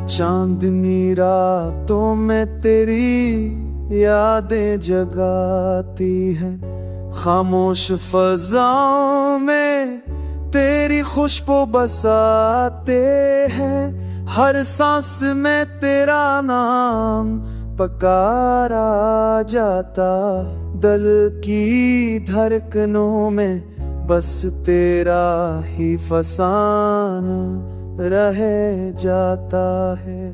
चांदनी रातों में तेरी यादें जगाती हैं, खामोश फजाओं में तेरी खुशबू बसाते हैं। हर सांस में तेरा नाम पकारा जाता, दिल की धड़कनों में बस तेरा ही फसाना रह जाता है।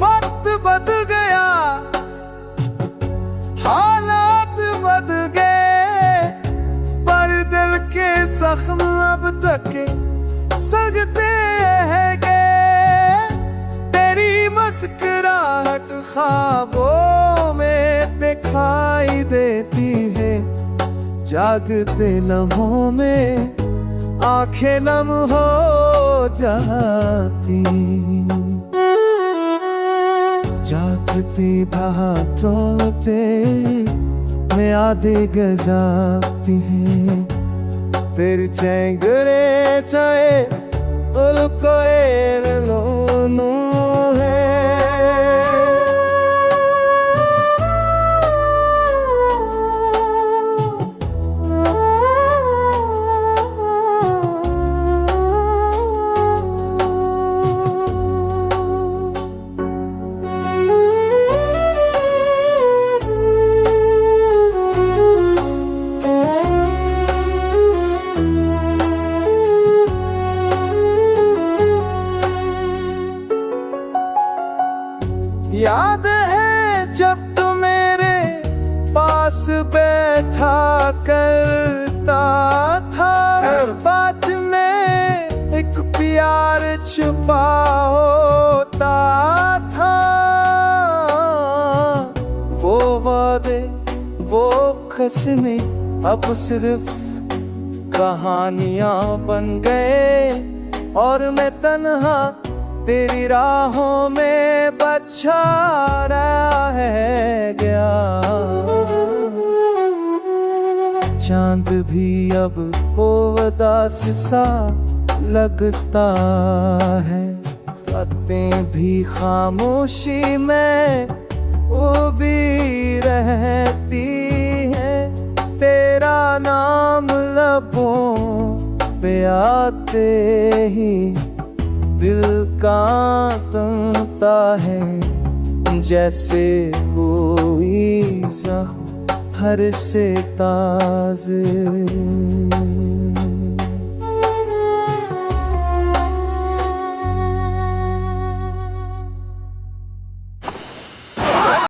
वक्त बदल गया, हालात बदल गए, पर दिल के जख्म अब तक सगते हैं गे। तेरी मुस्कुराहट ख्वाबों में दिखाई देती है, जागते लम्हों में आंखें नम हो जाती, जागती बातों पे में यादें गजाती हैं। तेरी चेंगरे चाहे उनको लोनों है। याद है जब तू मेरे पास बैठा करता था, हर बात में एक प्यार छुपा होता था। वो वादे वो कसमें अब सिर्फ कहानियां बन गए, और मैं तन्हा तेरी राहों में बच्चा रह गया। चांद भी अब वो उदास सा लगता है, रातें भी खामोशी में वो भी रहती है। तेरा नाम लबों पे आते ही दिल कांपता है, जैसे कोई जख्म हर से ताज़े।